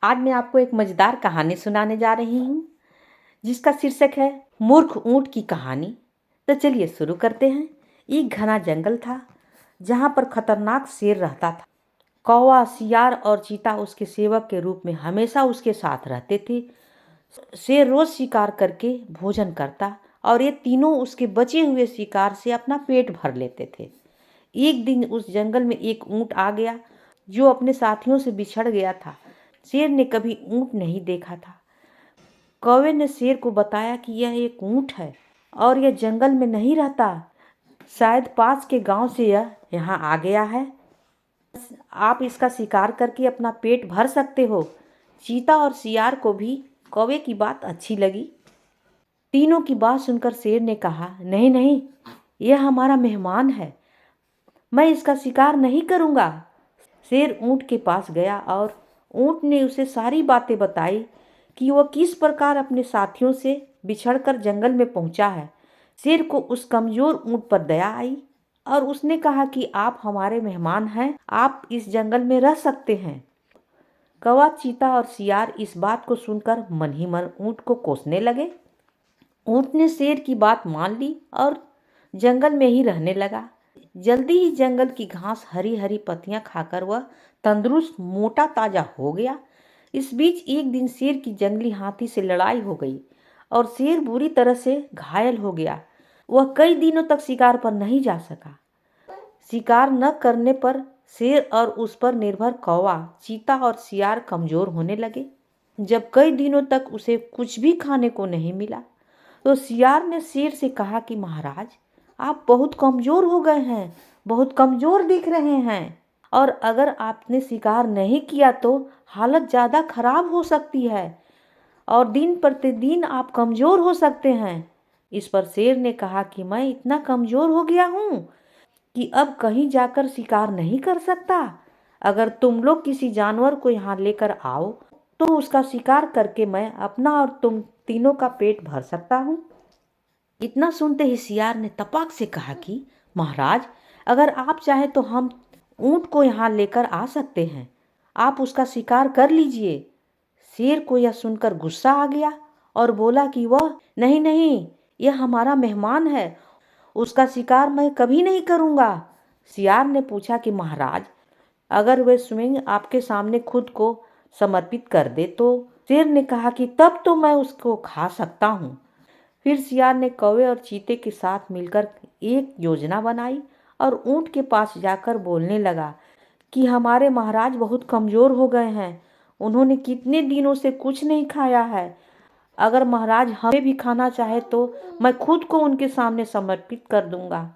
आज मैं आपको एक मज़ेदार कहानी सुनाने जा रही हूँ जिसका शीर्षक है मूर्ख ऊँट की कहानी। तो चलिए शुरू करते हैं। एक घना जंगल था जहाँ पर खतरनाक शेर रहता था। कौवा, सियार और चीता उसके सेवक के रूप में हमेशा उसके साथ रहते थे। शेर रोज शिकार करके भोजन करता और ये तीनों उसके बचे हुए शिकार से अपना पेट भर लेते थे। एक दिन उस जंगल में एक ऊँट आ गया जो अपने साथियों से बिछड़ गया था। शेर ने कभी ऊँट नहीं देखा था। कौवे ने शेर को बताया कि यह एक ऊँट है और यह जंगल में नहीं रहता, शायद पास के गांव से यह यहाँ आ गया है। आप इसका शिकार करके अपना पेट भर सकते हो। चीता और सियार को भी कौवे की बात अच्छी लगी। तीनों की बात सुनकर शेर ने कहा, नहीं नहीं, यह हमारा मेहमान है, मैं इसका शिकार नहीं करूँगा। शेर ऊँट के पास गया और ऊँट ने उसे सारी बातें बताई कि वह किस प्रकार अपने साथियों से बिछड़कर जंगल में पहुंचा है। शेर को उस कमजोर ऊँट पर दया आई और उसने कहा कि आप हमारे मेहमान हैं, आप इस जंगल में रह सकते हैं। कौवा, चीता और सियार इस बात को सुनकर मन ही मन ऊँट को कोसने लगे। ऊँट ने शेर की बात मान ली और जंगल में ही रहने लगा। जल्दी ही जंगल की घास, हरी हरी पत्तियां खाकर वह तंदुरुस्त, मोटा ताजा हो गया। इस बीच एक दिन शेर की जंगली हाथी से लड़ाई हो गई और शेर बुरी तरह से घायल हो गया। वह कई दिनों तक शिकार पर नहीं जा सका। शिकार न करने पर शेर और उस पर निर्भर कौवा, चीता और सियार कमजोर होने लगे। जब कई दिनों तक उसे कुछ भी खाने को नहीं मिला तो सियार ने शेर से कहा कि महाराज, आप बहुत कमजोर हो गए हैं, बहुत कमजोर दिख रहे हैं, और अगर आपने शिकार नहीं किया तो हालत ज़्यादा खराब हो सकती है और दिन प्रतिदिन आप कमजोर हो सकते हैं। इस पर शेर ने कहा कि मैं इतना कमजोर हो गया हूँ कि अब कहीं जाकर शिकार नहीं कर सकता। अगर तुम लोग किसी जानवर को यहाँ लेकर आओ तो उसका शिकार करके मैं अपना और तुम तीनों का पेट भर सकता हूँ। इतना सुनते ही सियार ने तपाक से कहा कि महाराज, अगर आप चाहें तो हम ऊँट को यहाँ लेकर आ सकते हैं, आप उसका शिकार कर लीजिए। शेर को यह सुनकर गुस्सा आ गया और बोला कि वह नहीं नहीं, यह हमारा मेहमान है, उसका शिकार मैं कभी नहीं करूँगा। सियार ने पूछा कि महाराज, अगर वह स्वयं आपके सामने खुद को समर्पित कर दे तो? शेर ने कहा कि तब तो मैं उसको खा सकता हूँ। फिर सियार ने कौवे और चीते के साथ मिलकर एक योजना बनाई और ऊँट के पास जाकर बोलने लगा कि हमारे महाराज बहुत कमज़ोर हो गए हैं, उन्होंने कितने दिनों से कुछ नहीं खाया है। अगर महाराज हमें भी खाना चाहे तो मैं खुद को उनके सामने समर्पित कर दूंगा।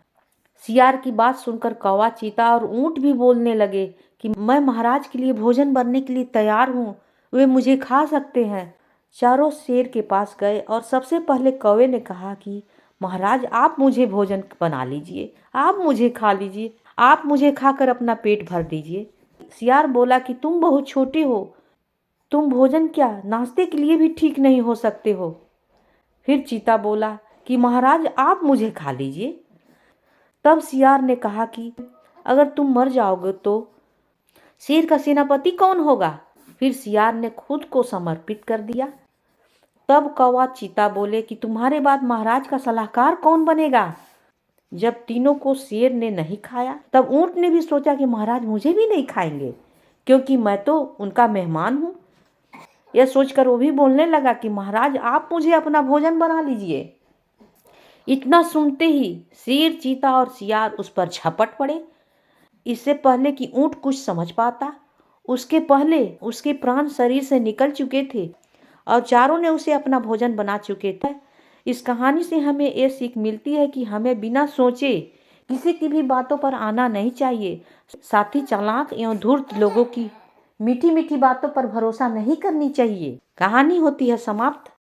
सियार की बात सुनकर कौवा, चीता और ऊँट भी बोलने लगे कि मैं महाराज के लिए भोजन बनने के लिए तैयार हूँ, वे मुझे खा सकते हैं। चारों शेर के पास गए और सबसे पहले कौवे ने कहा कि महाराज, आप मुझे भोजन बना लीजिए, आप मुझे खा लीजिए, आप मुझे खाकर अपना पेट भर दीजिए। सियार बोला कि तुम बहुत छोटे हो, तुम भोजन क्या नाश्ते के लिए भी ठीक नहीं हो सकते हो। फिर चीता बोला कि महाराज, आप मुझे खा लीजिए। तब सियार ने कहा कि अगर तुम मर जाओगे तो शेर का सेनापति कौन होगा? फिर सियार ने खुद को समर्पित कर दिया। तब कौवा, चीता बोले कि तुम्हारे बाद महाराज का सलाहकार कौन बनेगा? जब तीनों को शेर ने नहीं खाया तब ऊँट ने भी सोचा कि महाराज मुझे भी नहीं खाएंगे क्योंकि मैं तो उनका मेहमान हूँ। यह सोचकर वो भी बोलने लगा कि महाराज, आप मुझे अपना भोजन बना लीजिए। इतना सुनते ही शेर, चीता और सियार उस पर झपट पड़े। इससे पहले कि ऊँट कुछ समझ पाता, उसके पहले उसके प्राण शरीर से निकल चुके थे और चारों ने उसे अपना भोजन बना चुके थे। इस कहानी से हमें ये सीख मिलती है कि हमें बिना सोचे किसी की भी बातों पर आना नहीं चाहिए। साथ ही चालाक एवं धूर्त लोगों की मीठी मीठी बातों पर भरोसा नहीं करनी चाहिए। कहानी होती है समाप्त।